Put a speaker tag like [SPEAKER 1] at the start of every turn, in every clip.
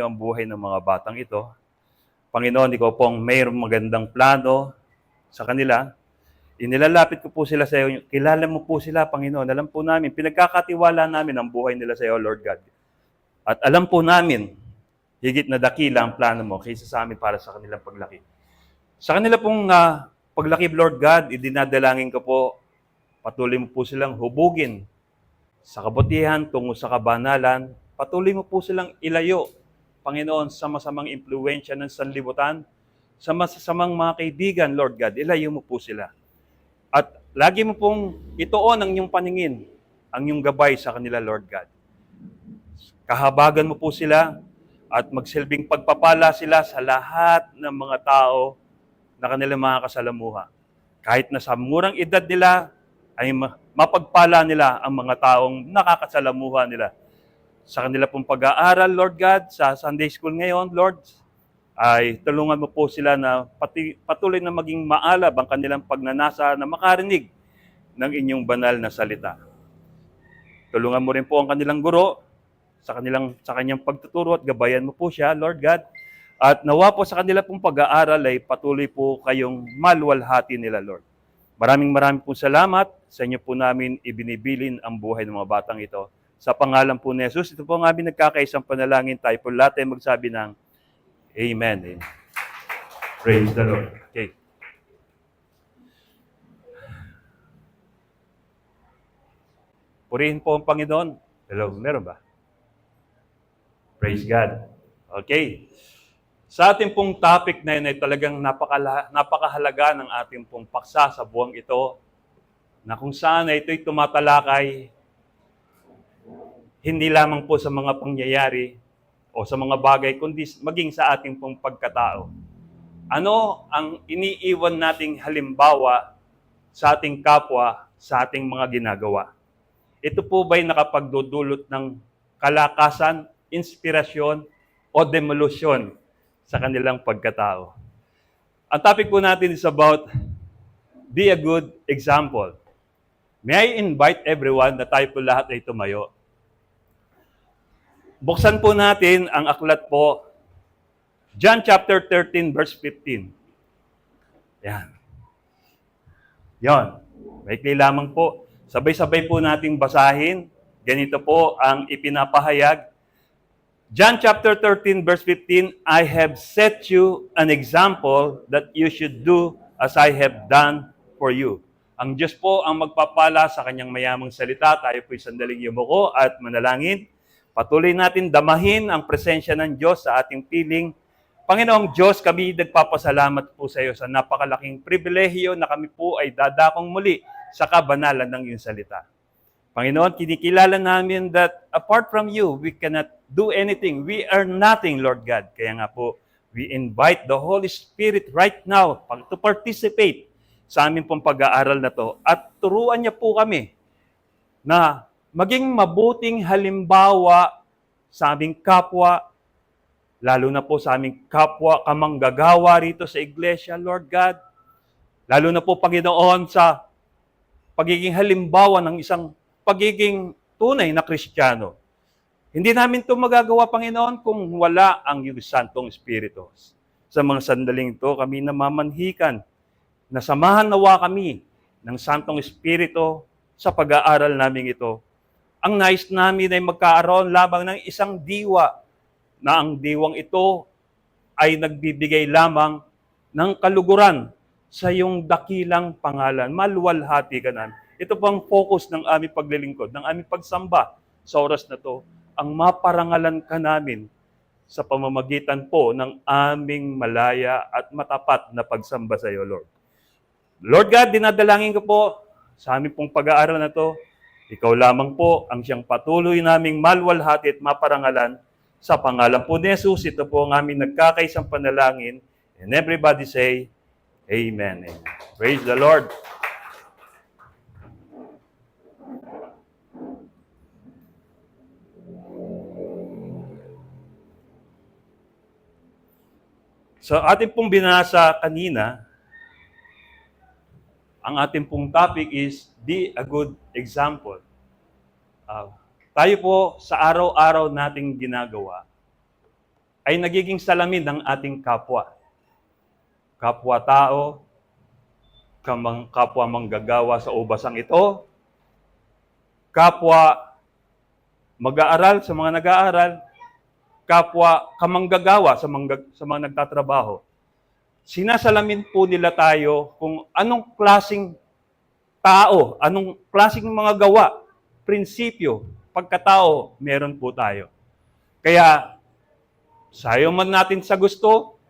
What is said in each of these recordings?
[SPEAKER 1] ang buhay ng mga batang ito. Panginoon, ikaw pong mayroong magandang plano sa kanila. Inilalapit ko po sila sa iyo. Kilala mo po sila, Panginoon. Alam po namin, pinagkakatiwala namin ang buhay nila sa iyo, Lord God. At alam po namin, higit na dakila ang plano mo kaysa sa amin para sa kanilang paglaki. Sa kanila pong paglaki, Lord God, idinadalangin ko po, patuloy mo po silang hubugin sa kabutihan tungo sa kabanalan. Patuloy mo po silang ilayo, Panginoon, sa masamang impluwensya ng sanlibutan, sa masasamang mga kaibigan, Lord God, ilayo mo po sila. At lagi mo pong ituon ang iyong paningin, ang iyong gabay sa kanila, Lord God. Kahabagan mo po sila at magsilbing pagpapala sila sa lahat ng mga tao na kanilang mga kasalamuha. Kahit na sa murang edad nila, ay mapagpala nila ang mga taong nakakasalamuha nila. Sa kanila pong pag-aaral, Lord God, sa Sunday School ngayon, Lord, ay tulungan mo po sila na patuloy na maging maalab ang kanilang pagnanasa na makarinig ng inyong banal na salita. Tulungan mo rin po ang kanilang guro sa kanyang pagtuturo at gabayan mo po siya, Lord God. At nawa po sa kanila pong pag-aaral ay patuloy po kayong maluwalhati nila, Lord. Maraming po salamat. Sa inyo po namin ibinibilin ang buhay ng mga batang ito. Sa pangalan po ni Jesus, ito po ang aming nagkakaisang panalangin. Tayo po lahat ay magsabi ng Amen. Praise the Lord. Okay. Purihin po ang Panginoon. Hello, meron ba? Praise God. Okay. Sa ating pong topic na yun ay talagang napakahalaga ng ating pong paksa sa buwang ito na kung saan ay ito'y tumatalakay hindi lamang po sa mga pangyayari o sa mga bagay, kundi maging sa ating pong pagkatao. Ano ang iniiwan nating halimbawa sa ating kapwa, sa ating mga ginagawa? Ito po ba'y nakapagdudulot ng kalakasan, inspirasyon, o demolusyon sa kanilang pagkatao? Ang topic po natin is about be a good example. May I invite everyone na tayo po lahat ay tumayo. Buksan po natin ang aklat po, John chapter 13, verse 15. Yan. Yon. Maikli lamang po. Sabay-sabay po nating basahin. Ganito po ang ipinapahayag. John chapter 13, verse 15, I have set you an example that you should do as I have done for you. Ang Diyos po ang magpapala sa kanyang mayamang salita. Tayo po'y sandaling yumuko at manalangin. Patuloy natin damahin ang presensya ng Diyos sa ating piling. Panginoong Diyos, kami nagpapasalamat po sa iyo sa napakalaking pribilehiyo na kami po ay dadakong muli sa kabanalan ng iyong salita. Panginoon, kinikilala namin that apart from you, we cannot do anything. We are nothing, Lord God. Kaya nga po, we invite the Holy Spirit right now to participate sa aming pong pag-aaral na to at turuan niya po kami na maging mabuting halimbawa sa aming kapwa, lalo na po sa aming kapwa kamanggagawa rito sa iglesia, Lord God. Lalo na po, Panginoon, sa pagiging halimbawa ng isang pagiging tunay na Kristiyano. Hindi namin ito magagawa, Panginoon, kung wala ang iyong Santong Espiritu. Sa mga sandaling ito, kami namamanhikan na samahan nawa kami ng Santong Espiritu sa pag-aaral namin ito. Ang nais namin ay magkaroon lamang ng isang diwa na ang diwang ito ay nagbibigay lamang ng kaluguran sa iyong dakilang pangalan. Maluwalhati ka na. Ito po ang focus ng aming paglilingkod, ng aming pagsamba sa oras na to. Ang maparangalan ka namin sa pamamagitan po ng aming malaya at matapat na pagsamba sa iyo, Lord. Lord God, dinadalangin ko po sa aming pong pag-aaral na to, ikaw lamang po ang siyang patuloy naming maluwalhati at maparangalan. Sa pangalan po ni Jesus, ito po ang aming nagkakaisang panalangin. And everybody say, Amen. Amen. Praise the Lord. So ating pong binasa kanina, ang ating pong topic is, be a good example. Tayo po sa araw-araw nating ginagawa, ay nagiging salamin ng ating kapwa. Kapwa-tao, kapwa manggagawa sa ubasang ito, kapwa mag-aaral sa mga nag-aaral, kapwa kamanggagawa sa mga nagtatrabaho. Sinasalamin po nila tayo kung anong klaseng tao, anong klaseng mga gawa, prinsipyo, pagkatao meron po tayo. Kaya, sayo man natin sa gusto,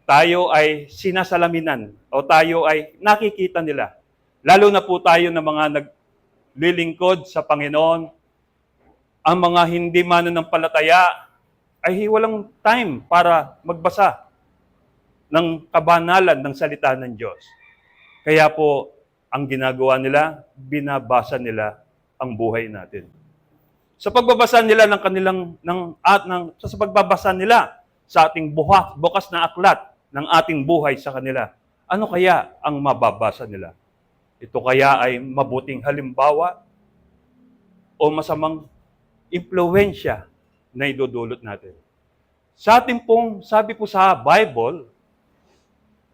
[SPEAKER 1] tayo ay sinasalaminan o tayo ay nakikita nila. Lalo na po tayo na mga naglilingkod sa Panginoon, ang mga hindi mananampalataya ay walang time para magbasa ng kabanalan ng salita ng Diyos. Kaya po, ang ginagawa nila, binabasa nila ang buhay natin. Sa pagbabasa nila sa pagbabasa nila sa ating bukas na aklat ng ating buhay sa kanila, ano kaya ang mababasa nila? Ito kaya ay mabuting halimbawa o masamang impluwensya na idudulot natin? Sa ating pong, sabi po sa Bible,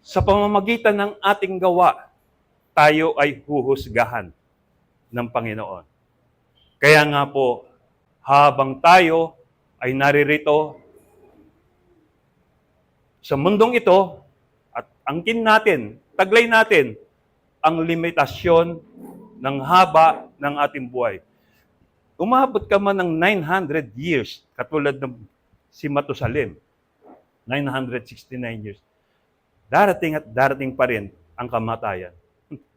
[SPEAKER 1] sa pamamagitan ng ating gawa, tayo ay huhusgahan ng Panginoon. Kaya nga po, habang tayo ay naririto sa mundong ito, at angkin natin, taglay natin ang limitasyon ng haba ng ating buhay. Umabot ka man ng 900 years, katulad ng si Matusalem, 969 years. Darating at darating pa rin ang kamatayan.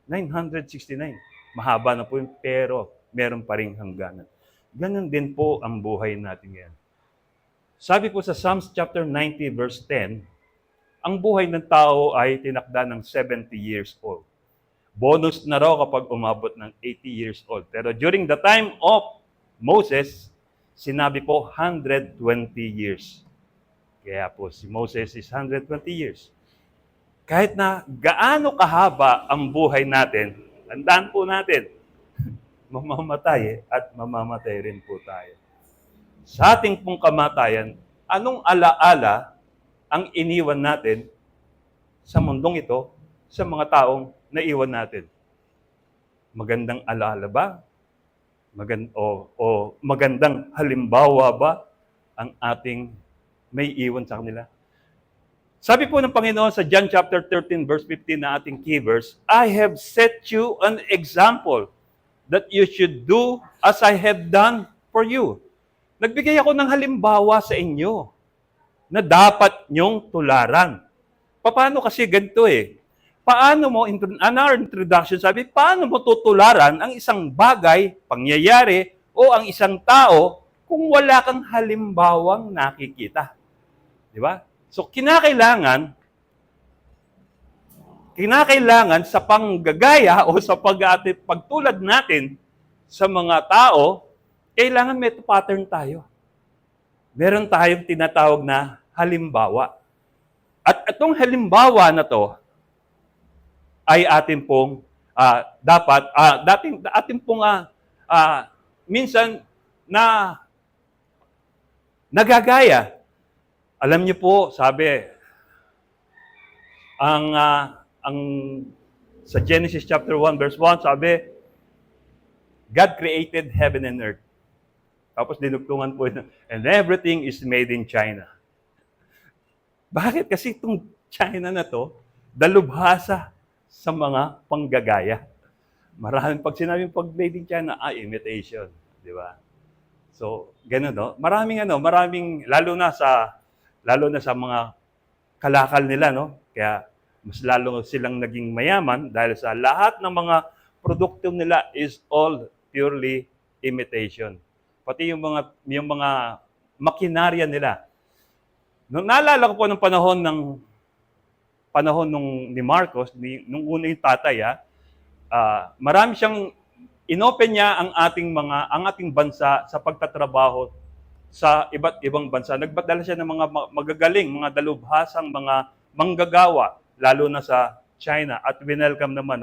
[SPEAKER 1] 969. Mahaba na po yun, pero meron pa rin hangganan. Ganon din po ang buhay natin ngayon. Sabi po sa Psalms chapter 90 verse 10, ang buhay ng tao ay tinakda ng 70 years old. Bonus na raw kapag umabot ng 80 years old. Pero during the time of Moses, sinabi po 120 years. Kaya po si Moses is 120 years. Kahit na gaano kahaba ang buhay natin, tandaan po natin, mamamatay at mamamatay rin po tayo. Sa ating pong kamatayan, anong alaala ang iniwan natin sa mundong ito, sa mga taong naiwan natin? Magandang alaala ba? Magandang halimbawa ba ang ating may iwan sa kanila? Sabi po ng Panginoon sa John chapter 13 verse 15 na ating key verse, I have set you an example that you should do as I have done for you. Nagbigay ako ng halimbawa sa inyo na dapat nyong tularan. Paano kasi ganito Paano mo, in our introduction, sabi, paano mo tutularan ang isang bagay, pangyayari, o ang isang tao kung wala kang halimbawang nakikita? Di ba? So, kinakailangan sa panggagaya o sa pagtulad natin sa mga tao, kailangan may pattern tayo. Meron tayong tinatawag na halimbawa. At itong halimbawa na to ay atin pong minsan na nagagaya. Alam niyo po, sabi, ang sa Genesis chapter 1 verse 1, sabi, God created heaven and earth. Tapos dinugtungan po yun, and everything is made in China. Bakit? Kasi itong China na to, dalubhasa sa mga panggagaya. Maraming pag sinabing pag made in China, imitation. Di ba? So, gano'n, no? Maraming, lalo na sa mga kalakal nila, no? Kaya, mas lalo silang naging mayaman dahil sa lahat ng mga produkto nila is all purely imitation. Pati yung mga makinarya nila. Nung naalala ko po ng panahon ni Marcos, nung una yung tatay, marami siyang inopen niya ang ating bansa sa pagtatrabaho sa iba't ibang bansa. Nagpadala siya ng mga magagaling, mga dalubhasang mga manggagawa, lalo na sa China, at winelcome naman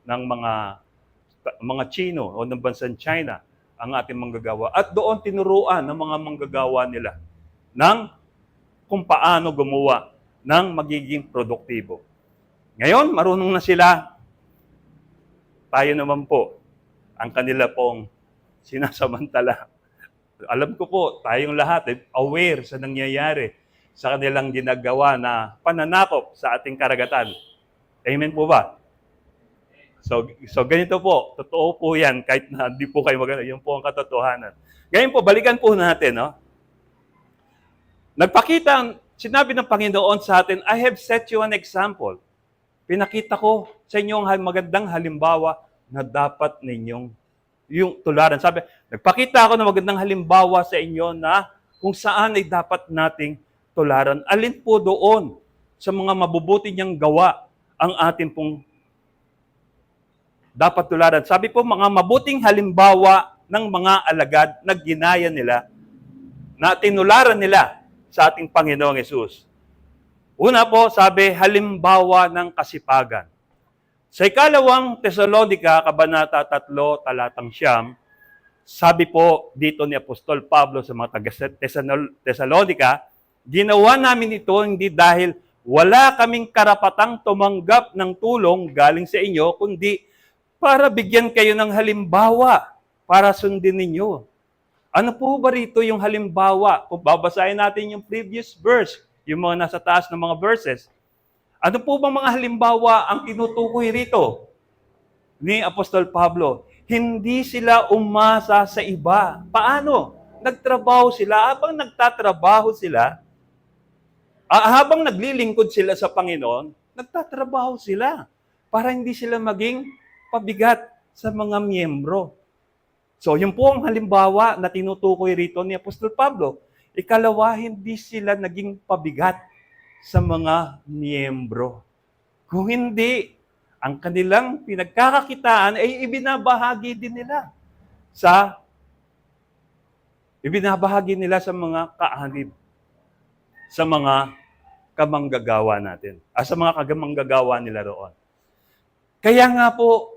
[SPEAKER 1] ng mga Chino o ng bansang China ang ating manggagawa. At doon tinuruan ng mga manggagawa nila ng kung paano gumawa ng magiging produktibo. Ngayon, marunong na sila. Tayo naman po, ang kanila pong sinasamantala. Alam ko po, tayong lahat aware sa nangyayari sa kanilang ginagawa na pananakop sa ating karagatan. Amen po ba? So ganito po, totoo po yan, kahit na hindi po kayo magana, yun po ang katotohanan. Ngayon po, balikan po natin, no? Sinabi ng Panginoon sa atin, I have set you an example. Pinakita ko sa inyo ang magandang halimbawa na dapat ninyong yung tularan. Sabi, nagpakita ako ng magandang halimbawa sa inyo na kung saan ay dapat nating tularan. Alin po doon sa mga mabubuti niyang gawa ang atin pong dapat tularan. Sabi po, mga mabuting halimbawa ng mga alagad na ginaya nila, na tinularan nila sa ating Panginoong Hesus. Una po, sabi, halimbawa ng kasipagan. Sa ikalawang Tesalonica, Kabanata 3, talatang 9, sabi po dito ni Apostol Pablo sa mga taga-Tesalonica, ginawa namin ito hindi dahil wala kaming karapatang tumanggap ng tulong galing sa inyo, kundi para bigyan kayo ng halimbawa para sundin ninyo. Ano po ba rito yung halimbawa? Kung babasahin natin yung previous verse, yung mga nasa taas ng mga verses, ano po bang mga halimbawa ang tinutukoy rito ni Apostol Pablo? Hindi sila umasa sa iba. Paano? Nagtrabaho sila. Habang nagtatrabaho sila, habang naglilingkod sila sa Panginoon, nagtatrabaho sila para hindi sila maging pabigat sa mga miyembro. So, yun po ang halimbawa na tinutukoy rito ni Apostol Pablo. Ikalawa, hindi sila naging pabigat sa mga miyembro. Kung hindi, ang kanilang pinagkakakitaan ay ibinabahagi nila sa mga kaanib, sa mga kamanggagawa natin, sa mga kamanggagawa nila roon. Kaya nga po,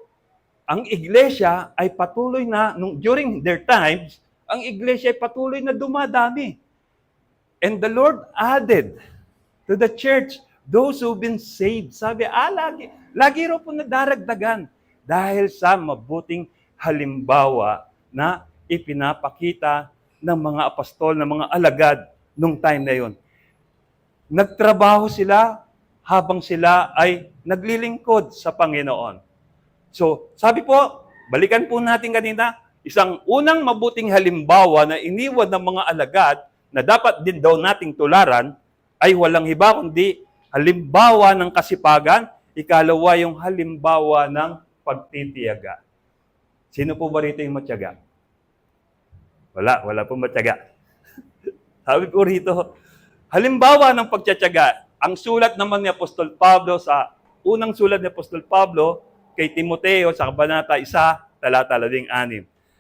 [SPEAKER 1] ang iglesia ay patuloy na, during their times, ang iglesia ay patuloy na dumadami. And the Lord added to the church those who've been saved. Sabi, lagi raw po nadaragdagan dahil sa mabuting halimbawa na ipinapakita ng mga apostol, ng mga alagad nung time na yon. Nagtrabaho sila habang sila ay naglilingkod sa Panginoon. So, sabi po, balikan po natin kanina, isang unang mabuting halimbawa na iniwan ng mga alagad na dapat din daw nating tularan ay walang iba kundi halimbawa ng kasipagan, ikalawa yung halimbawa ng pagtitiyaga. Sino po ba rito yung matyaga? Wala po matyaga. Sabi po rito, halimbawa ng pagtitiyaga, ang sulat naman ni Apostol Pablo sa unang sulat ni Apostol Pablo kay Timoteo sa Kabanata 1, talata 16.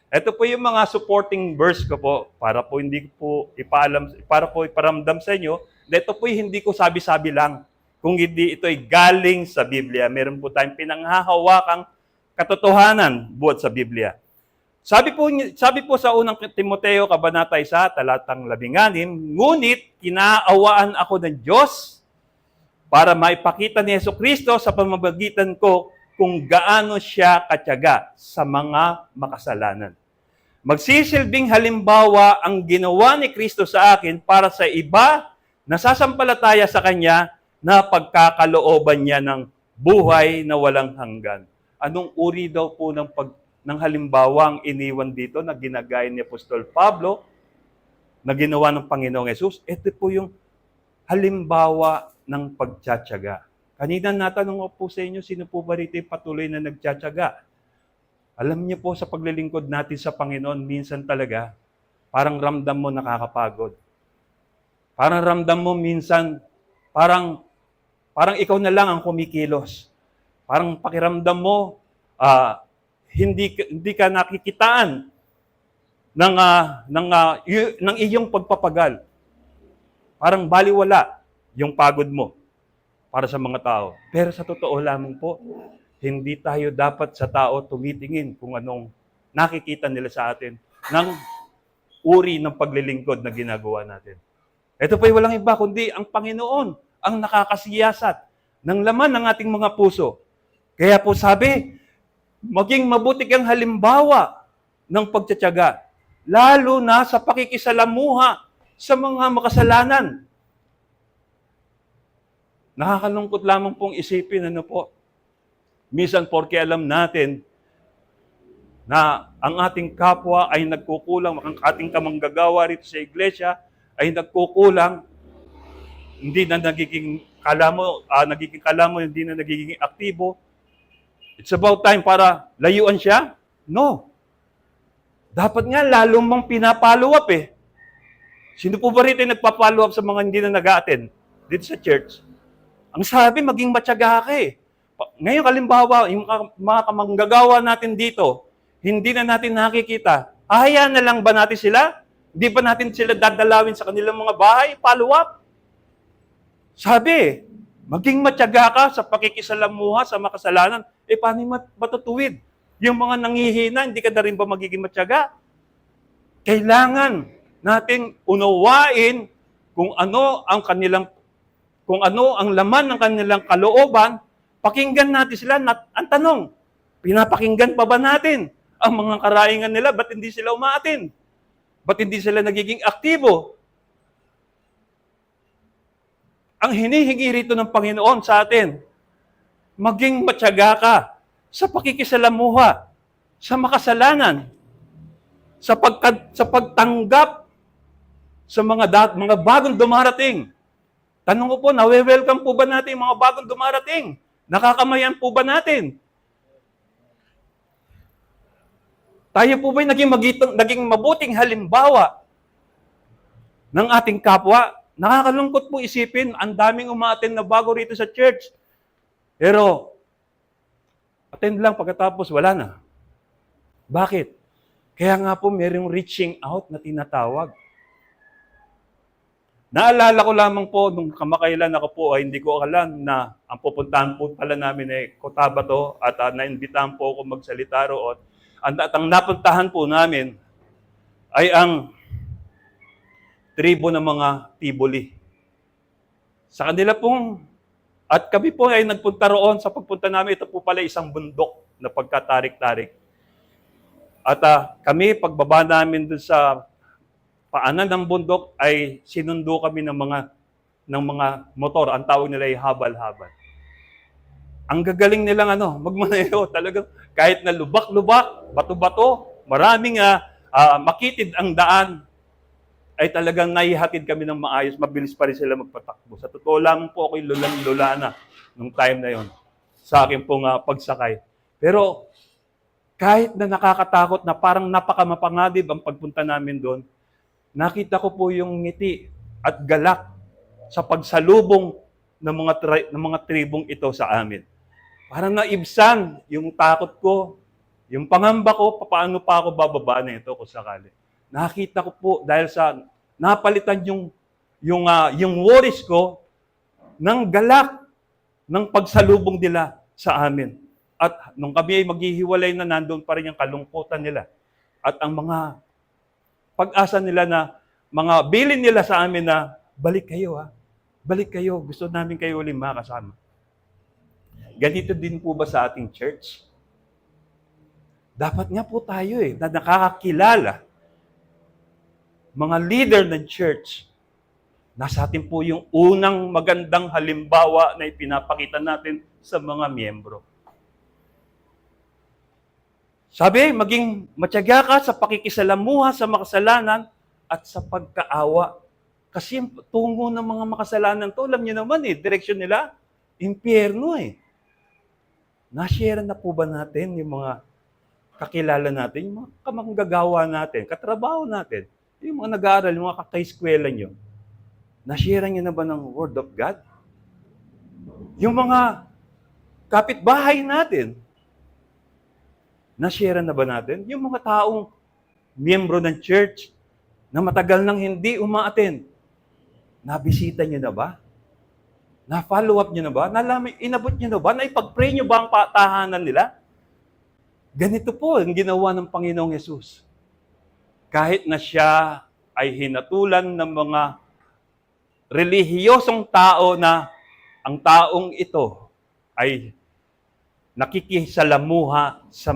[SPEAKER 1] Ito po yung mga supporting verse ko po para po hindi po iparamdam sa inyo. Ito po hindi ko sabi-sabi lang. Kung hindi ito ay galing sa Biblia, meron po tayong pinanghahawakang katotohanan buhat sa Biblia. Sabi po sa unang Timoteo, Kabanata 1, talatang 16, ngunit kinaawaan ako ng Diyos para maipakita ni Jesucristo sa pamamagitan ko kung gaano siya katyaga sa mga makasalanan. Magsisilbing halimbawa ang ginawa ni Kristo sa akin para sa iba na sasampalataya sa Kanya na pagkakalooban niya ng buhay na walang hanggan. Anong uri daw po ng halimbawa ang iniwan dito na ginagaya ni Apostol Pablo na ginawa ng Panginoong Hesus? Ito po yung halimbawa ng pagtsatsaga. Kanina natanong po sa inyo, sino po ba rito yung patuloy na nagtsatsaga? Alam niyo po sa paglilingkod natin sa Panginoon, minsan talaga, parang ramdam mo nakakapagod. Parang ramdam mo minsan, parang ikaw na lang ang kumikilos. Parang pakiramdam mo, hindi ka nakikitaan ng iyong pagpapagal. Parang baliwala yung pagod mo para sa mga tao. Pero sa totoo lamang po, hindi tayo dapat sa tao tumitingin kung anong nakikita nila sa atin ng uri ng paglilingkod na ginagawa natin. Ito po'y walang iba kundi ang Panginoon ang nakakasiyasat ng laman ng ating mga puso. Kaya po sabi, maging mabuti kang halimbawa ng pagtitiyaga, lalo na sa pakikisalamuha sa mga makasalanan. Nakakalungkot lamang pong isipin, minsan porke alam natin na ang ating kapwa ay nagkukulang, ang ating kamanggagawa rito sa iglesia ay nagkukulang, hindi na nagiging kalamo, hindi na nagiging aktibo. It's about time para layuan siya? No. Dapat nga lalo mang pinapollow up eh. Sino po ba rito yung nagpa-follow up sa mga hindi na nag-a-attend dito sa church? Ang sabi, maging matyaga ka eh. Ngayon, kalimbawa, yung mga kamanggagawa natin dito, hindi na natin nakikita. Hahayaan na lang ba natin sila? Hindi ba natin sila dadalawin sa kanilang mga bahay? Follow up. Sabi, maging matyaga ka sa pakikisalamuha sa makasalanan. Paano matutuwid? Yung mga nanghihina, hindi ka na rin ba magiging matyaga? Kailangan nating unawain kung ano ang laman ng kanilang kalooban. Pakinggan natin sila. Ang tanong, pinapakinggan pa ba natin ang mga karaingan nila? Ba't hindi sila umaatin? Ba't hindi sila nagiging aktibo? Ang hinihingi rito ng Panginoon sa atin, maging matyaga ka sa pakikisalamuha, sa makasalanan, sa pagtanggap sa mga bagong dumarating. Tanong ko po, nawe-welcome po ba natin yung mga bagong dumarating? Nakakamayan po ba natin? Tayo po ba'y naging mabuting halimbawa ng ating kapwa? Nakakalungkot po isipin, ang daming umaattend na bago rito sa church. Pero, attend lang pagkatapos, wala na. Bakit? Kaya nga po, mayroong reaching out na tinatawag. Naalala ko lamang po, nung kamakailan ako po, hindi ko alam na ang pupuntahan po pala namin ay Cotabato at naimbitahan po ako magsalita roon. At ang napuntahan po namin ay ang tribo ng mga Tiboli. Sa kanila pong, at kami po ay nagpunta roon, sa pagpunta namin, ito po pala isang bundok na pagkatarik-tarik. At kami, pagbaba namin dun sa paanan ng bundok, ay sinundo kami ng mga motor. Ang tawag nila ay habal-habal. Ang gagaling nilang magmaneho. Talagang kahit na lubak-lubak, bato-bato, maraming makitid ang daan, ay talagang naihatid kami ng maayos, mabilis pa rin sila magpatakbo. Sa totoo lang po ako'y lulang-lula na nung time na yon sa akin pong pagsakay. Pero kahit na nakakatakot na parang napakamapanganib ang pagpunta namin doon, nakita ko po yung ngiti at galak sa pagsalubong ng mga tribong ito sa amin. Parang naibsan yung takot ko, yung pangamba ko, paano pa ako bababa na ito kung sakali. Nakita ko po dahil sa napalitan yung worries ko ng galak ng pagsalubong nila sa amin. At nung kami ay maghihiwalay na, nandun pa rin yung kalungkutan nila. At ang mga pag-asa nila na, mga bilin nila sa amin na, balik kayo balik kayo, gusto namin kayo ulit makasama. Ganito din po ba sa ating church? Dapat nga po tayo na nakakakilala, mga leader ng church, nasa atin po yung unang magandang halimbawa na ipinapakita natin sa mga miyembro. Sabi, maging matyaga ka sa pakikisalamuha sa makasalanan at sa pagkaawa. Kasi yung tungo ng mga makasalanan to, alam niyo naman direksyon nila, impyerno Na-share na po ba natin yung mga kakilala natin, yung mga kamanggagawa natin, katrabaho natin, yung mga nag-aaral, yung mga kakaiskwela nyo? Na-share nyo na ba ng Word of God? Yung mga kapitbahay natin, na-share na ba natin? Yung mga taong miyembro ng church na matagal nang hindi umaattend, nabisita nyo na ba? Na-follow up nyo na ba? Inabot nyo na ba? Naipag-pray nyo ba ang tahanan nila? Ganito po ang ginawa ng Panginoong Yesus. Kahit na siya ay hinatulan ng mga relihiyosong tao na ang taong ito ay nakikisalamuha sa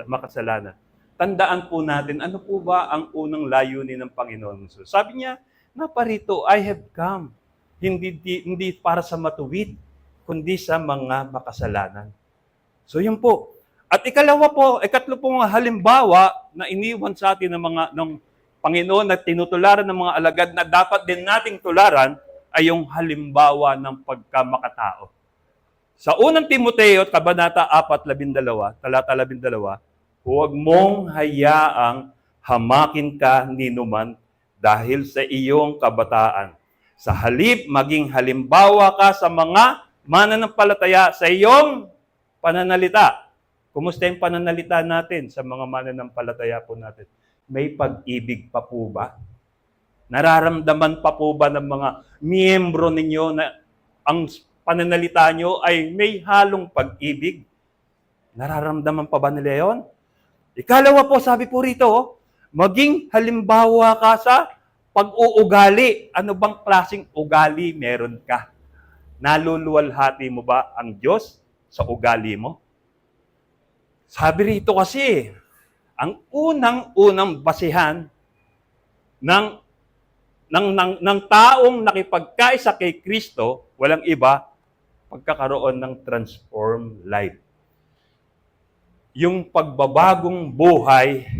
[SPEAKER 1] makasalanan. Tandaan po natin, ano po ba ang unang layunin ng Panginoon Jesus? Sabi niya, naparito, I have come. Hindi para sa matuwid, kundi sa mga makasalanan. So yun po. At ikatlo pong halimbawa na iniwan sa atin ng Panginoon na tinutularan ng mga alagad na dapat din nating tularan ay yung halimbawa ng pagkamakatao. Sa unang Timoteo, Kabanata 4:12, talata 12, huwag mong hayaang hamakin ka ni numan dahil sa iyong kabataan. Sa halip, maging halimbawa ka sa mga mananampalataya sa iyong pananalita. Kumusta yung pananalita natin sa mga mananampalataya po natin? May pag-ibig pa po ba? Nararamdaman pa po ba ng mga miyembro ninyo na ang pananalita nyo ay may halong pag-ibig? Nararamdaman pa ba nila yon? Ikalawa po, sabi po rito, maging halimbawa ka sa pag-uugali. Ano bang klaseng ugali meron ka? Naluluwalhati mo ba ang Diyos sa ugali mo? Sabi rito kasi, ang unang-unang basihan ng taong nakipagkaisa kay Kristo, walang iba, pagkakaroon ng transformed life. Yung pagbabagong buhay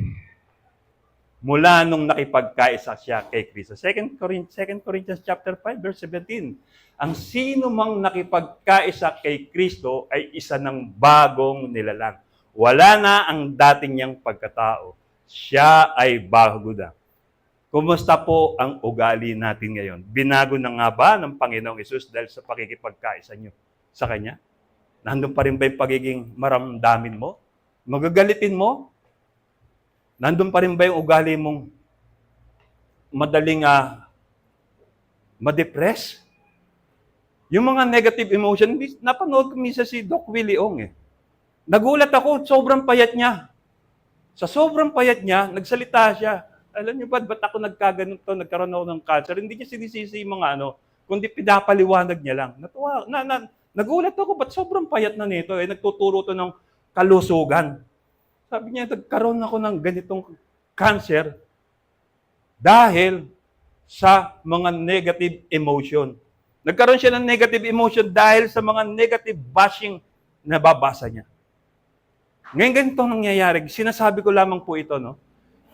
[SPEAKER 1] mula nung nakipagkaisa siya kay Kristo. 2 Corinthians chapter 5, verse 17. Ang sino mang nakipagkaisa kay Kristo ay isa ng bagong nilalang. Wala na ang dati niyang pagkatao. Siya ay bago na. Kumusta po ang ugali natin ngayon? Binago na nga ba ng Panginoong Hesus dahil sa pakikipagkaisa niyo sa Kanya? Nandun pa rin ba yung pagiging maramdamin mo? Magagalitin mo? Nandun pa rin ba yung ugali mong madaling ma-depress? Yung mga negative emotion, napanood ko minsan si Doc Willie Ong eh. Nagulat ako, sobrang payat niya. Sa sobrang payat niya, nagsalita siya. Alam niyo ba, ba't ako nagkaganito, nagkaroon ako ng cancer? Hindi niya sinisisi yung mga kundi pinapaliwanag niya lang. Nagulat ako, ba't sobrang payat na nito? Nagtuturo to ng kalusugan. Sabi niya, nagkaroon ako ng ganitong cancer dahil sa mga negative emotion. Nagkaroon siya ng negative emotion dahil sa mga negative bashing na babasa niya. Ngayon ganito nangyayari. Sinasabi ko lamang po ito, no?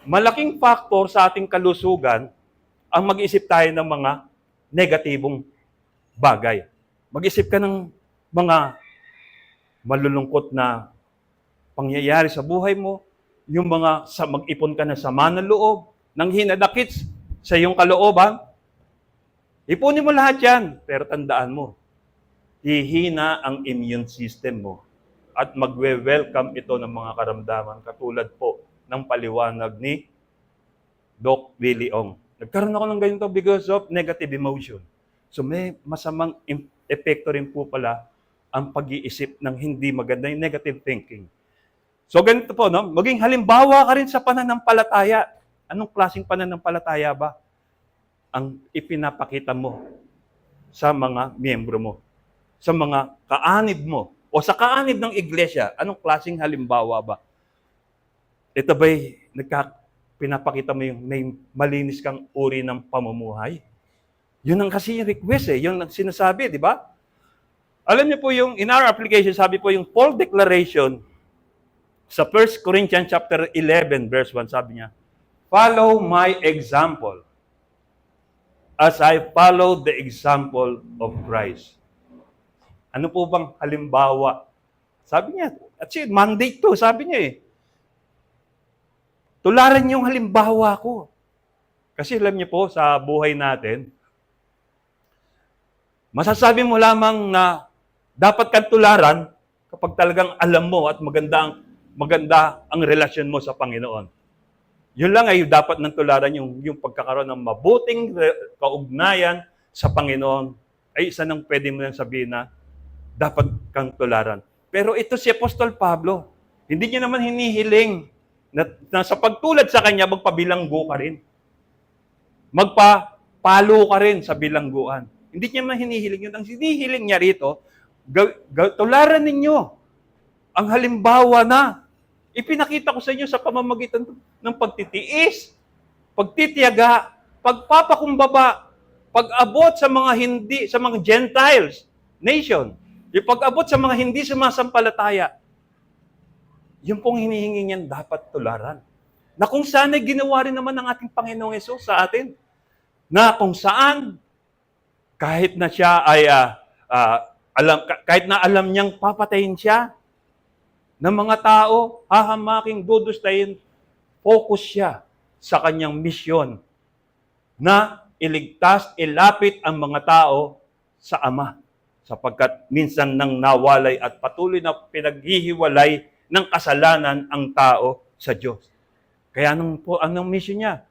[SPEAKER 1] Malaking factor sa ating kalusugan ang mag-isip tayo ng mga negatibong bagay. Mag-isip ka ng mga malulungkot na pangyayari sa buhay mo, yung mga mag-ipon ka na sama ng loob, nang hinadakit sa iyong kalooban, ipunin mo lahat yan. Pero tandaan mo, hihina ang immune system mo at magwe-welcome ito ng mga karamdaman katulad po ng paliwanag ni Doc Willie Ong. Nagkaroon ako ng ganito because of negative emotion. So may masamang epekto rin po pala ang pag-iisip ng hindi maganda, yung negative thinking. So ganito po, no? Maging halimbawa ka rin sa pananampalataya. Anong klaseng pananampalataya ba ang ipinapakita mo sa mga miyembro mo, sa mga kaanib mo, o sa kaanib ng iglesia? Anong klaseng halimbawa ba? Ito ba'y pinapakita mo yung may malinis kang uri ng pamumuhay? Yun ang kasi yung request eh. Yun ang sinasabi, di ba? Alam niyo po yung, in our application, sabi po yung Paul Declaration, sa 1 Corinthians chapter 11, verse 1, sabi niya, follow my example as I follow the example of Christ. Ano po bang halimbawa? Sabi niya, at mandate to, sabi niya eh. Tularan niyo yung halimbawa ko. Kasi alam niyo po, sa buhay natin, masasabi mo lamang na dapat kang tularan kapag talagang alam mo at maganda ang relasyon mo sa Panginoon. Yun lang ay dapat nang tularan yung pagkakaroon ng mabuting kaugnayan sa Panginoon ay isa nang pwede mo nang sabihin na dapat kang tularan. Pero ito si Apostol Pablo, hindi niya naman hinihiling na sa pagtulad sa kanya, magpabilanggo ka rin. palo ka rin sa bilangguan. Hindi niya man hinihiling yun. Ang hinihiling niya rito, tularan ninyo ang halimbawa na ipinakita ko sa inyo sa pamamagitan ng pagtitiis, pagtitiyaga, pagpapakumbaba, pag-abot sa mga sa mga Gentiles, nation, pag-abot sa mga hindi sumasampalataya. Yung pong hinihingi niyan dapat tularan. Na kung saan ay ginawa rin naman ng ating Panginoong Hesus sa atin. Na kung saan, kahit na siya ay kahit na alam niyang papatayin siya ng mga tao, hahamaking dudustayin, focus siya sa kanyang misyon na iligtas, ilapit ang mga tao sa Ama. Sapagkat minsan nang nawalay at patuloy na pinaghihiwalay ng kasalanan ang tao sa Diyos. Kaya anong mission niya?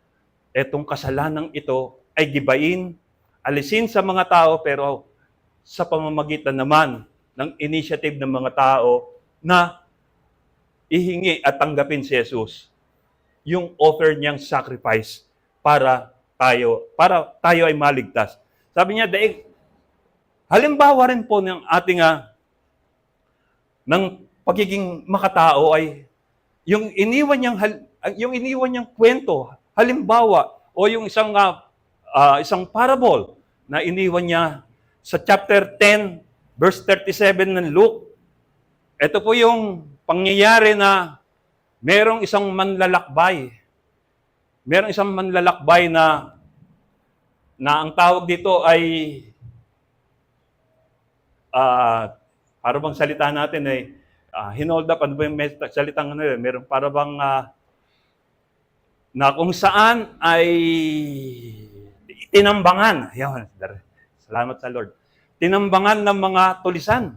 [SPEAKER 1] Etong kasalanan ito ay gibain, alisin sa mga tao, pero sa pamamagitan naman ng initiative ng mga tao na ihingi at tanggapin si Jesus yung offer niyang sacrifice para tayo ay maligtas. Sabi niya, halimbawa rin po ng ating ng pagiging makatao ay yung iniwan niyang kwento, halimbawa, o yung isang parable na iniwan niya sa chapter 10, verse 37 ng Luke. Ito po yung pangyayari na merong isang manlalakbay. Merong isang manlalakbay na ang tawag dito ay para bang salita natin ay hinold up, ano ba yung salitang ano yun? Meron para bang na kung saan ay tinambangan. Yan, salamat sa Lord. Tinambangan ng mga tulisan.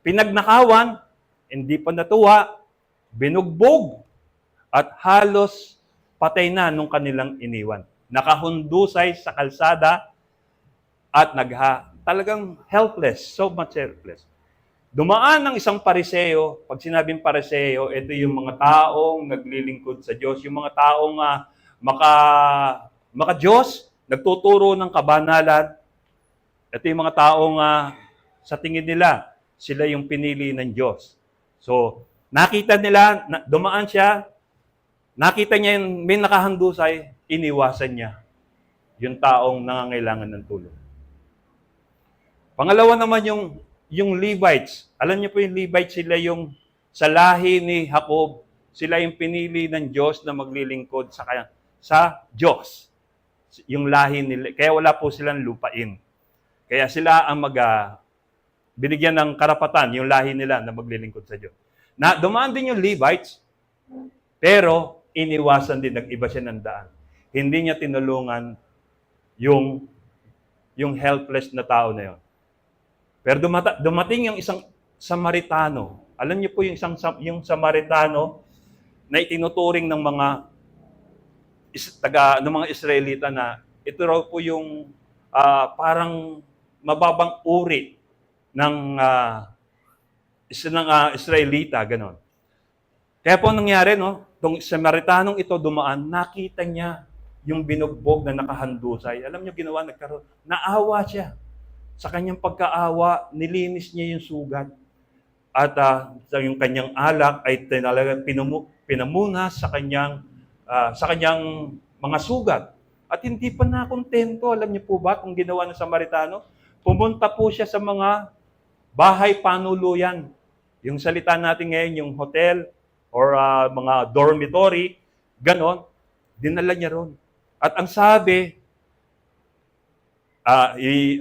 [SPEAKER 1] Pinagnakawan, hindi pa natuwa, binugbog, at halos patay na nung kanilang iniwan. Nakahundusay sa kalsada at talagang helpless, so much helpless. Dumaan ng isang pariseo. Pag sinabing pariseo, ito yung mga taong naglilingkod sa Diyos, yung mga taong maka-Diyos, nagtuturo ng kabanalan. Ito yung mga taong sa tingin nila, sila yung pinili ng Diyos. So, nakita nila, dumaan siya, nakita niya yung may nakahandusay, iniwasan niya yung taong nangangailangan ng tulong. Pangalawa naman yung Levites. Alam niyo po yung Levites, sila yung sa lahi ni Jacob, sila yung pinili ng Diyos na maglilingkod sa Diyos. Yung lahi nila. Kaya wala po silang lupain. Kaya sila ang binigyan ng karapatan, yung lahi nila na maglilingkod sa Diyos. Dumaan din yung Levites, pero iniwasan din, nag-iba siya ng daan. Hindi niya tinulungan yung helpless na tao na yun. Pero dumating yung isang Samaritano. Alam niyo po yung Samaritano na itinuturing ng mga Israelita na ito raw po yung parang mababang uri ng Israelita, ganon. Kaya po nangyari, itong Samaritanong ito dumaan, nakita niya yung binugbog na nakahandusay. Alam niyo ginawa, naawa siya. Sa kanyang pagkaawa, nilinis niya yung sugat. At yung kanyang alak ay talagang pinamuna sa kanyang mga sugat. At hindi pa nakontento. Alam niyo po ba kung ginawa ng Samaritano? Pumunta po siya sa mga bahay panuluyan. Yung salita natin ngayon, yung hotel or mga dormitory, ganon, dinala niya ron. At ang sabi,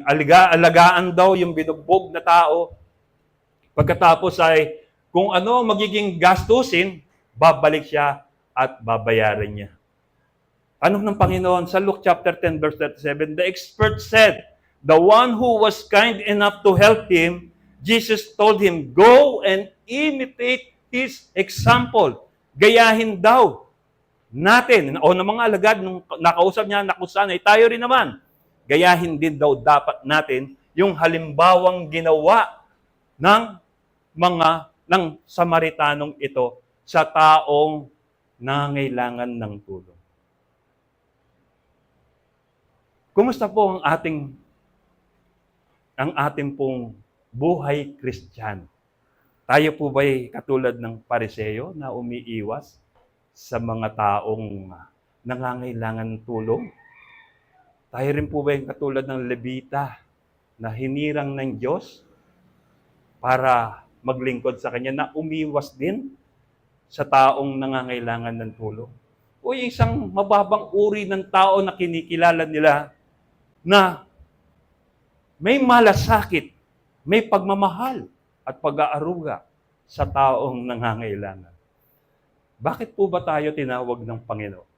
[SPEAKER 1] alagaan daw yung binugbog na tao. Pagkatapos ay, kung ano magiging gastusin, babalik siya at babayaran niya. Ano ng Panginoon? Sa Luke chapter 10, verse 37, the expert said, the one who was kind enough to help him, Jesus told him, go and imitate his example. Gayahin daw natin, o ng mga alagad, nung nakausap niya, nakusan, ay tayo rin naman. Gayahin din daw dapat natin yung halimbawang ginawa ng Samaritanong ito sa taong nangangailangan ng tulong. Kumusta po ang ating pong buhay Kristiyano? Tayo po ba'y katulad ng Pariseo na umiiwas sa mga taong nangangailangan ng tulong? Tayo rin po ba'y katulad ng Levita na hinirang ng Diyos para maglingkod sa Kanya, na umiwas din sa taong nangangailangan ng tulong? O yung isang mababang uri ng tao na kinikilala nila na may malasakit, may pagmamahal at pag-aaruga sa taong nangangailangan. Bakit po ba tayo tinawag ng Panginoon?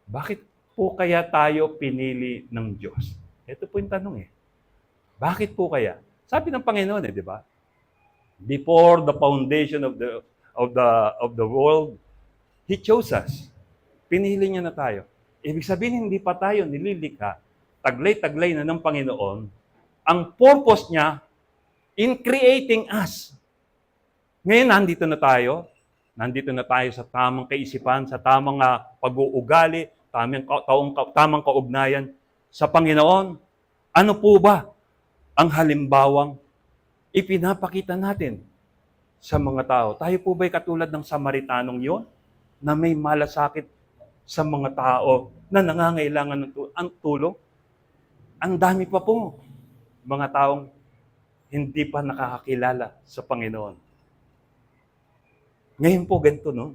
[SPEAKER 1] Bakit po kaya tayo pinili ng Diyos? Ito po yung tanong eh. Bakit po kaya? Sabi ng Panginoon di ba? Before the foundation of the world, He chose us. Pinili niya na tayo. Ibig sabihin, hindi pa tayo nililikha, taglay-taglay na ng Panginoon, ang purpose niya in creating us. Ngayon, nandito na tayo sa tamang kaisipan, sa tamang pag-uugali, tamang kaugnayan sa Panginoon. Ano po ba ang halimbawang ipinapakita natin sa mga tao? Tayo po ba'y katulad ng Samaritanong yon na may malasakit sa mga tao na nangangailangan ng tulong? Ang dami pa po mga taong hindi pa nakakakilala sa Panginoon. Ngayon po ganito, no?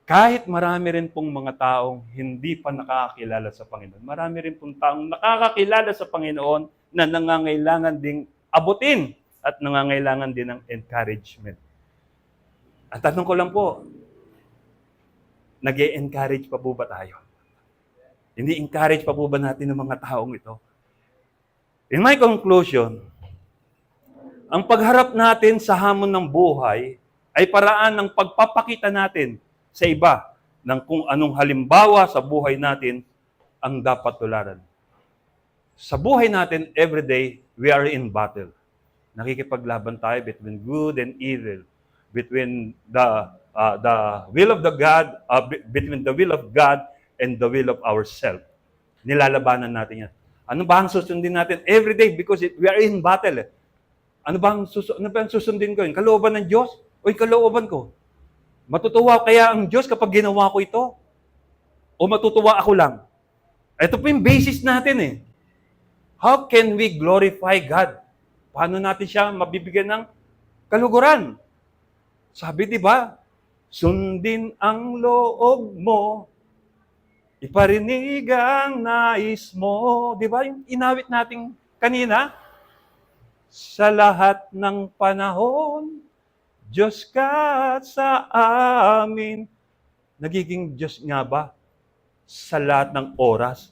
[SPEAKER 1] Kahit marami rin pong mga taong hindi pa nakakakilala sa Panginoon, marami rin pong taong nakakakilala sa Panginoon na nangangailangan ding abutin at nangangailangan din ng encouragement. Ang tanong ko lang po, nag-e-encourage pa po ba tayo? Hindi encourage pa po ba natin ng mga taong ito? In my conclusion, ang pagharap natin sa hamon ng buhay ay paraan ng pagpapakita natin sa iba ng kung anong halimbawa sa buhay natin ang dapat tularan. Sa buhay natin, everyday, we are in battle. Nakikipaglaban tayo between good and evil, between the will of the God, between the will of God and the will of ourselves. Nilalabanan natin yan. Ano ba ang susundin natin every day? Because we are in battle. Ano ba ang susundin ko? Yung kalooban ng Diyos o yung kalooban ko? Matutuwa kaya ang Diyos kapag ginawa ko ito? O matutuwa ako lang? Ito po yung basis natin eh. How can we glorify God? Paano natin siya mabibigyan ng kaluguran? Sabi, di ba? Sundin ang loob mo, iparinig ang nais mo. Di ba? Yung inawit natin kanina, sa lahat ng panahon, Diyos ka sa amin. Nagiging Diyos nga ba sa lahat ng oras?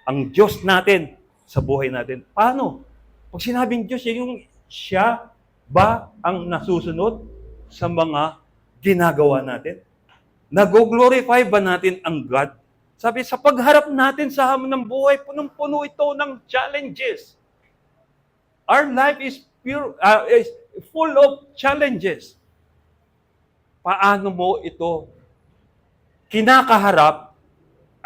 [SPEAKER 1] Ang Diyos natin sa buhay natin. Paano? Pag sinabing Diyos, yung siya ba ang nasusunod sa mga ginagawa natin? Nag-glorify ba natin ang God? Sabi, sa pagharap natin sa hamon ng buhay, punong-puno ito ng challenges. Our life is full of challenges. Paano mo ito kinakaharap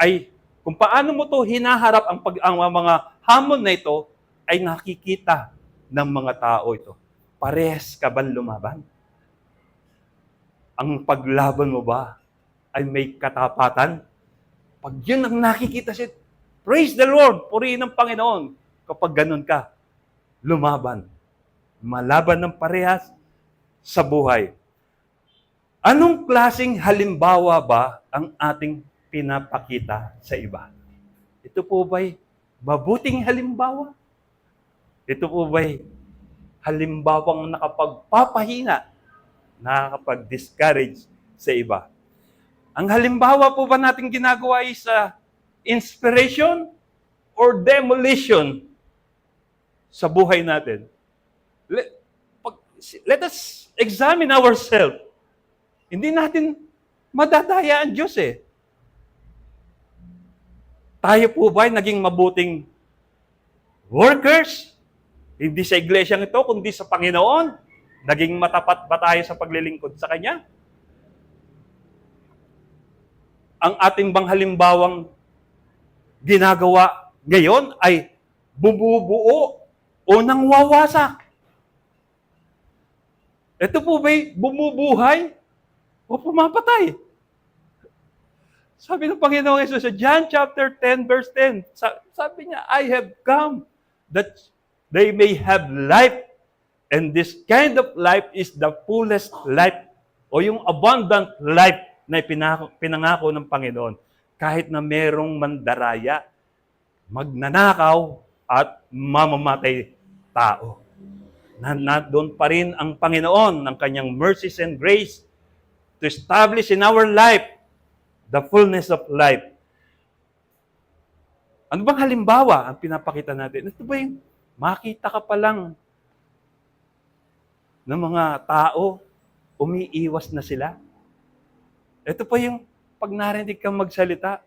[SPEAKER 1] ay kung paano mo to hinaharap ang mga hamon na ito ay nakikita ng mga tao ito. Parehas ka ba lumaban? Ang paglaban mo ba ay may katapatan? Pag yun ang nakikita siya, praise the Lord, purihin ng Panginoon. Kapag ganun ka, lumaban. Malaban ng parehas sa buhay. Anong klaseng halimbawa ba ang ating pinapakita sa iba? Ito po ba'y mabuting halimbawa? Ito po ba'y halimbawang nakapagpapahina, nakakapag-discourage sa iba? Ang halimbawa po ba natin ginagawa is inspiration or demolition sa buhay natin? Let us examine ourselves. Hindi natin madadaya ang Diyos eh. Tayo po ba ay naging mabuting workers? Hindi sa iglesyang ito, kundi sa Panginoon. Naging matapat ba tayo sa paglilingkod sa Kanya? ang ating bang halimbawang ginagawa ngayon ay bumubuo o nangwawasak? Ito po ba'y bumubuhay o pumapatay? Sabi ng Panginoong Yesus sa John chapter 10 verse 10, sabi niya, I have come that they may have life, and this kind of life is the fullest life o yung abundant life na pinangako ng Panginoon. Kahit na merong mandaraya, magnanakaw at mamamatay tao. Doon pa rin ang Panginoon ng kanyang mercies and grace to establish in our life the fullness of life. Ano bang halimbawa ang pinapakita natin? Ito ba yung makita ka pa lang ng mga tao, umiiwas na sila? Ito pa yung pag narinig kang magsalita,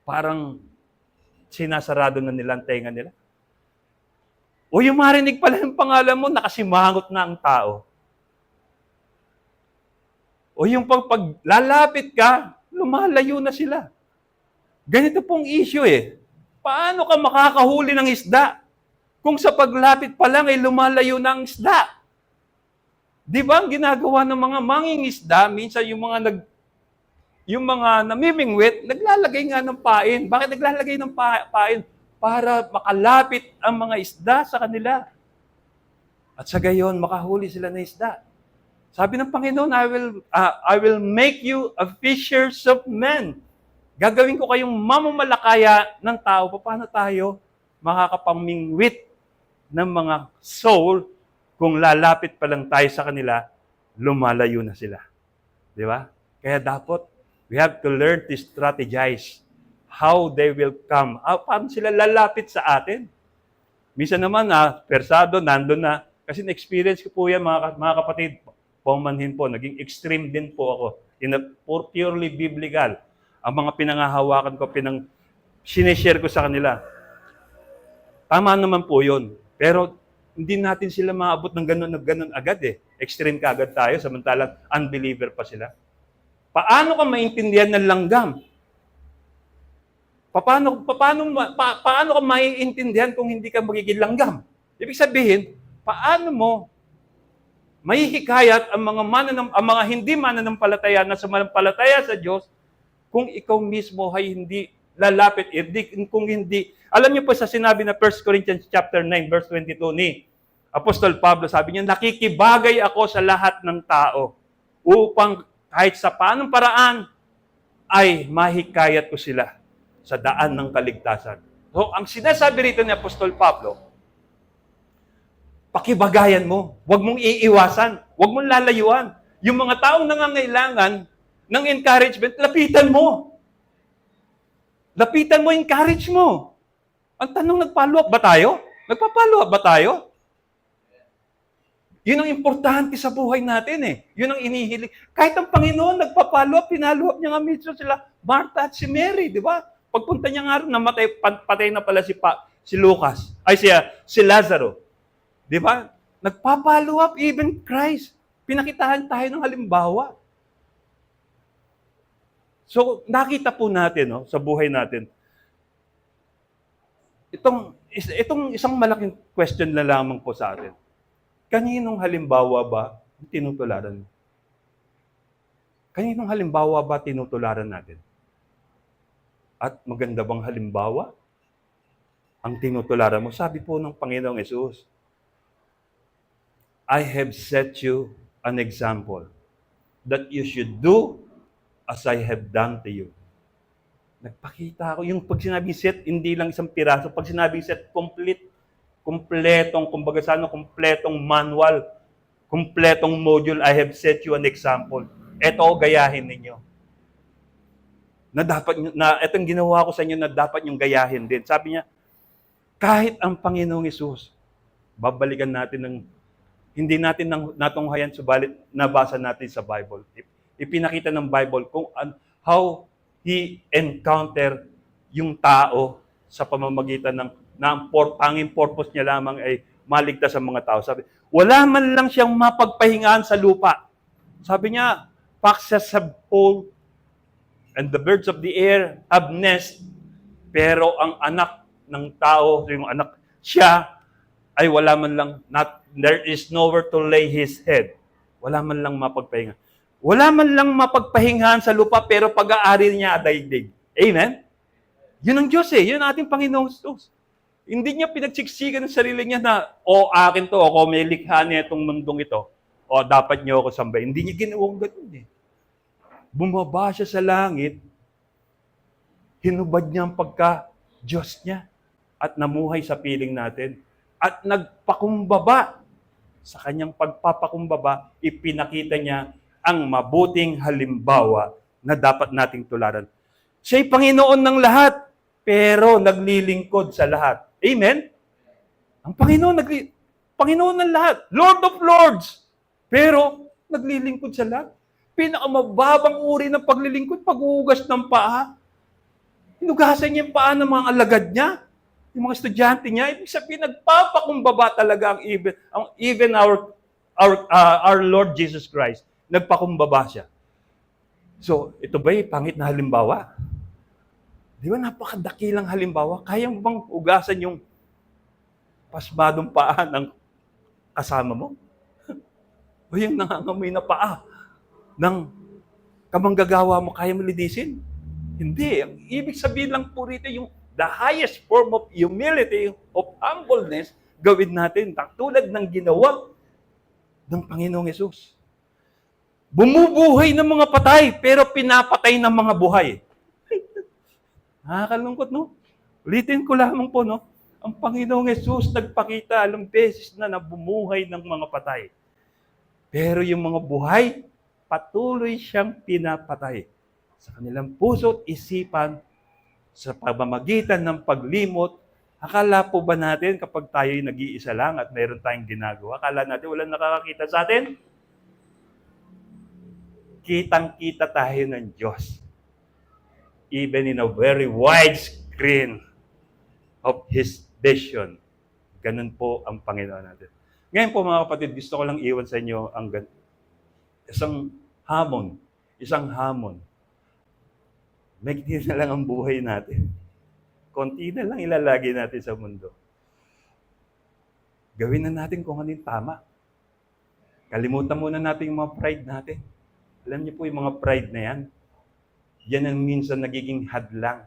[SPEAKER 1] parang sinasarado na nila ang tenga nila. O yung marinig pala yung pangalan mo, nakasimangot na ang tao. O yung pag lalapit ka, lumalayo na sila. Ganito pong issue eh. Paano ka makakahuli ng isda? Kung sa paglapit pa lang ay lumalayo na ang isda. Di ba ang ginagawa ng mga mangingisda, minsan yung mga namimingwit, naglalagay nga ng pain. Bakit naglalagay ng pain? Para makalapit ang mga isda sa kanila. At sa gayon, makahuli sila ng isda. Sabi ng Panginoon, I will make you a fishers of men. Gagawin ko kayong mamamalakaya ng tao. Paano tayo makakapamingwit ng mga soul kung lalapit pa lang tayo sa kanila, lumalayo na sila. Di ba? Kaya dapat, we have to learn to strategize how they will come. Paano sila lalapit sa atin? Minsan naman, persado, nandun na. Kasi na-experience ko po yan, mga kapatid, paumanhin po, naging extreme din po ako. Purely biblical. Ang mga pinangahawakan ko, sineshare ko sa kanila. Tama naman po yun. Pero hindi natin sila maabot ng ganun agad eh. Extreme ka agad tayo, samantalang unbeliever pa sila. Paano ka maintindihan ng langgam? Paano ka maiintindihan kung hindi ka magiging langgam? Ibig sabihin, paano mo mahihikayat ang mga hindi mananampalataya na sumampalataya sa Diyos kung ikaw mismo ay hindi lalapit, kung hindi. Alam niyo po sa sinabi na 1 Corinthians chapter 9 verse 22 ni Apostol Pablo, sabi niya, nakikibagay ako sa lahat ng tao upang kahit sa paanong paraan ay mahikayat ko sila sa daan ng kaligtasan. So, ang sinasabi rito ni Apostol Pablo, pakibagayan mo. Huwag mong iiwasan. Huwag mong lalayuan. Yung mga taong nangangailangan ng encouragement, lapitan mo. Lapitan mo, encourage mo. Ang tanong, nag-follow up ba tayo? Nagpa-follow up ba tayo? Yun ang importante sa buhay natin eh. Yun ang inihiling. Kahit ang Panginoon, nagpa-follow up, pinalo up niya nga mismo sila, Martha at si Mary, di ba? Pagpunta niya nga rin, patay na pala si Lucas, si Lazaro. Di ba? Nagpa-follow up, even Christ. Pinakitaan tayo ng halimbawa. So, nakita po natin sa buhay natin, itong isang malaking question na lamang po sa atin. Kaninong halimbawa ba tinutularan? Kaninong halimbawa ba tinutularan natin? At maganda bang halimbawa ang tinutularan mo? Sabi po ng Panginoong Yesus, I have set you an example that you should do as I have done to you. Nagpakita ako. Yung pag sinabing set, hindi lang isang piraso. Pag sinabing set, kompletong manual, kompletong module, I have set you an example. Ito, gayahin ninyo. Itong ginawa ko sa inyo na dapat yung gayahin din. Sabi niya, kahit ang Panginoong Hesus, babalikan natin hindi natin natunghayan, subalit nabasa natin sa Bible. Ipinakita ng Bible kung how He encountered yung tao sa pamamagitan ng tanging purpose niya lamang ay maligtas ang mga tao. Sabi, wala man lang siyang mapagpahingaan sa lupa. Sabi niya, foxes have hole and the birds of the air have nest, pero ang anak ng tao, yung anak, siya, ay wala man lang, there is nowhere to lay his head. Wala man lang mapagpahinga. Wala man lang mapagpahingahan sa lupa, pero pag-aari niya daigdig. Amen? Yun ang Diyos Yun ang ating Panginoong Jesus. Hindi niya pinagsiksikan ng sarili niya na, akin to, ako may likha niya itong mundong ito. Dapat niyo ako sambay. Hindi niya ginawang ganun Bumaba siya sa langit, hinubad niya ang pagka-Diyos niya, at namuhay sa piling natin. At nagpakumbaba. Sa kanyang pagpapakumbaba, ipinakita niya ang mabuting halimbawa na dapat nating tularan. Siya'y Panginoon ng lahat, pero naglilingkod sa lahat. Amen? Ang Panginoon ng lahat, Lord of Lords, pero naglilingkod sa lahat. Pinakamababang uri ng paglilingkod, paghuhugas ng paa. Hinugasan niya yung paa ng mga alagad niya, yung mga estudyante niya. Ibig sabihin, nagpapakumbaba talaga even our Lord Jesus Christ. Nagpakumbaba siya. So, ito ba'y pangit na halimbawa? Di ba napakadakilang halimbawa? Kaya mo bang ugasan yung pasmadong paa ng kasama mo? O yung nangangamoy na paa ng kamanggagawa mo, kaya mo linisin? Hindi. Ang ibig sabihin lang po rito yung the highest form of humility, of humbleness, gawin natin. Tulad ng ginawa ng Panginoong Yesus. Bumubuhay ng mga patay, pero pinapatay ng mga buhay. Nakakalungkot, no? Ulitin ko lamang po, no? Ang Panginoong Yesus nagpakita alang beses na bumuhay ng mga patay. Pero yung mga buhay, patuloy siyang pinapatay. Sa kanilang puso at isipan, sa pamamagitan ng paglimot, akala po ba natin kapag tayo'y nag-iisa lang at mayroon tayong ginagawa, akala natin walang nakakakita sa atin? Kitang-kita tayo ng Diyos. Even in a very wide screen of His vision. Ganun po ang Panginoon natin. Ngayon po mga kapatid, gusto ko lang iwan sa inyo ang isang hamon. Magiging na lang ang buhay natin. Konti na lang ilalagay natin sa mundo. Gawin na natin kung ano yung tama. Kalimutan muna natin yung mga pride natin. Alam niyo po yung mga pride na yan, yan ang minsan nagiging hadlang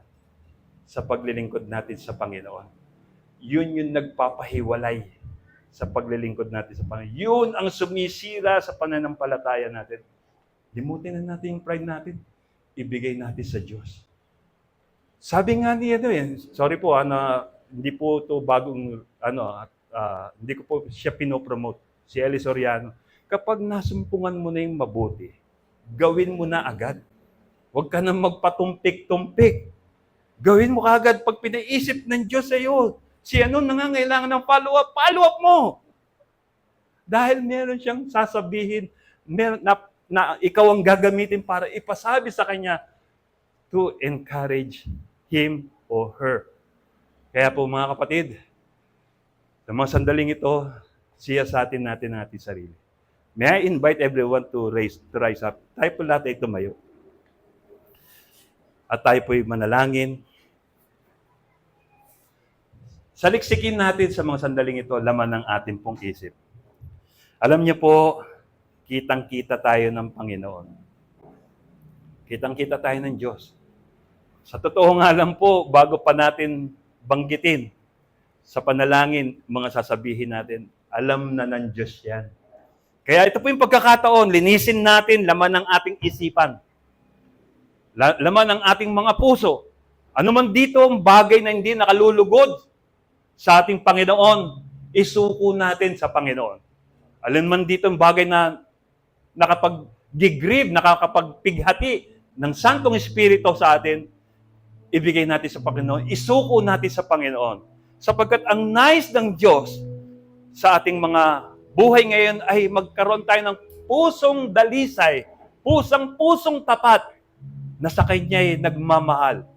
[SPEAKER 1] sa paglilingkod natin sa Panginoon. Yun yung nagpapahiwalay sa paglilingkod natin sa Panginoon. Yun ang sumisira sa pananampalataya natin. Limutin na natin yung pride natin. Ibigay natin sa Diyos. Sabi nga niya, sorry po, hindi po ito bagong, hindi ko po siya pinopromote, si Eli Soriano. Kapag nasumpungan mo na yung mabuti, gawin mo na agad. Huwag ka na magpatumpik-tumpik. Gawin mo agad pag pinaisip ng Diyos sa iyo. Si nangangailangan ng follow-up mo. Dahil meron siyang sasabihin, na ikaw ang gagamitin para ipasabi sa kanya to encourage him or her. Kaya po mga kapatid, sa mga sandaling ito, siyasatin natin ang ating sarili. May I invite everyone to rise up. Tayo po lahat ay tumayo. At tayo po'y manalangin. Saliksikin natin sa mga sandaling ito, laman ng ating pong isip. Alam niyo po, kitang-kita tayo ng Panginoon. Kitang-kita tayo ng Diyos. Sa totoo nga lang po, bago pa natin banggitin sa panalangin, mga sasabihin natin, alam na ng Diyos yan. Kaya ito po yung pagkakataon, linisin natin laman ng ating isipan. Laman ng ating mga puso. Ano man dito ang bagay na hindi nakalulugod sa ating Panginoon, isuko natin sa Panginoon. Alin man dito ang bagay na nakapag-grieve, nakakapagpighati ng Santong Espiritu sa atin, ibigay natin sa Panginoon, isuko natin sa Panginoon. Sapagkat ang nais ng Diyos sa ating mga buhay ngayon ay magkaroon tayo ng pusong dalisay, pusong tapat na sa Kanya'y nagmamahal.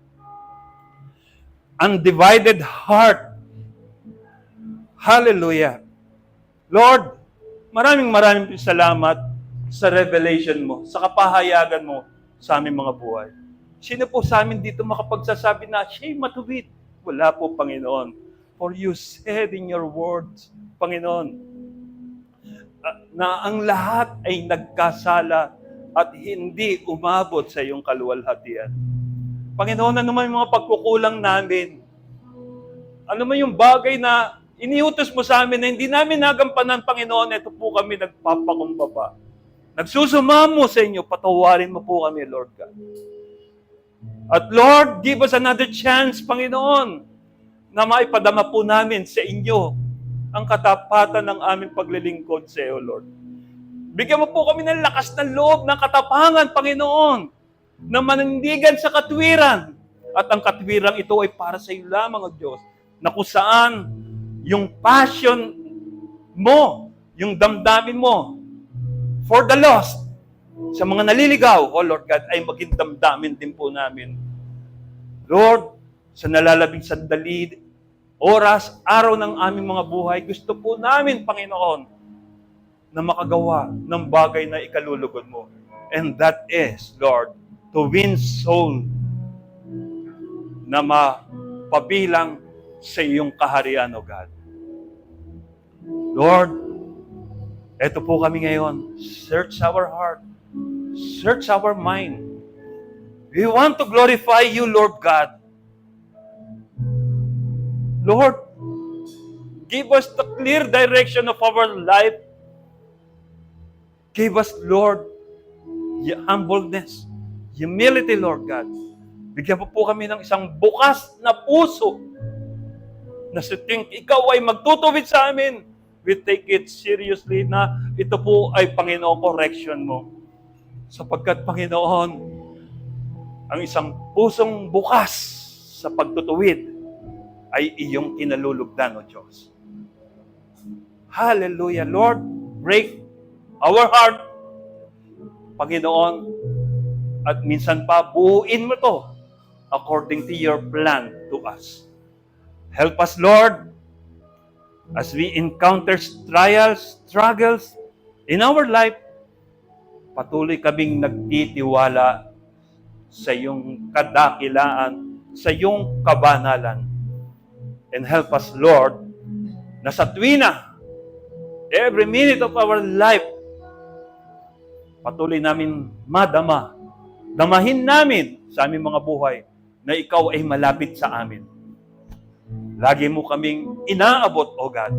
[SPEAKER 1] Undivided heart. Hallelujah. Lord, maraming salamat sa revelation mo, sa kapahayagan mo sa aming mga buhay. Sino po sa amin dito makapagsasabi na siya'y matuwid? Wala po, Panginoon. For you said in your words, Panginoon, na ang lahat ay nagkasala at hindi umabot sa iyong kaluwalhatian. Panginoon, ano man yung mga pagkukulang namin? Ano man yung bagay na iniutos mo sa amin na hindi namin nagampanan, Panginoon, ito po kami nagpapakumbaba. Nagsusumamo sa inyo, patawarin mo po kami, Lord God. At Lord, give us another chance, Panginoon, na maipadama po namin sa inyo ang katapatan ng aming paglilingkod sa iyo, Lord. Bigyan mo po kami ng lakas ng loob, ng katapangan, Panginoon, na manindigan sa katwiran. At ang katwirang ito ay para sa iyo lamang, O Diyos, na kung saan yung passion mo, yung damdamin mo for the lost, sa mga naliligaw, O Lord God, ay maging damdamin din po namin. Lord, sa nalalabing sandali, oras, araw ng aming mga buhay, gusto po namin, Panginoon, na makagawa ng bagay na ikalulugod mo. And that is, Lord, to win soul na mapabilang sa iyong kaharian, O God. Lord, eto po kami ngayon. Search our heart. Search our mind. We want to glorify you, Lord God. Lord, give us the clear direction of our life. Give us, Lord, humbleness, humility, Lord God. Bigyan po kami ng isang bukas na puso na sa tuwing ikaw ay magtutuwid sa amin, we take it seriously na ito po ay, Panginoon, correction mo. Sapagkat, Panginoon, ang isang pusong bukas sa pagtutuwid ay iyong kinalulugdan, O Diyos. Hallelujah. Lord, break our heart, Panginoon, at minsan pa, buuin mo to according to your plan to us. Help us, Lord, as we encounter trials, struggles in our life, patuloy kaming nagtitiwala sa iyong kadakilaan, sa iyong kabanalan. And help us, Lord, na sa tuwina, every minute of our life, patuloy namin madama, damahin namin sa aming mga buhay na ikaw ay malapit sa amin. Lagi mo kaming inaabot, O God.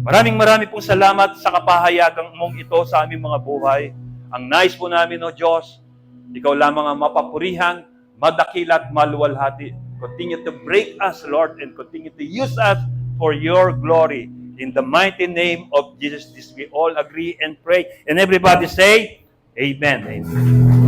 [SPEAKER 1] Maraming pong salamat sa kapahayagang mong ito sa aming mga buhay. Ang nais po namin, O Diyos, ikaw lamang ang mapapurihan, madakilat, maluwalhati. Continue to break us, Lord, and continue to use us for your glory. In the mighty name of Jesus, this we all agree and pray. And everybody say, Amen. Amen.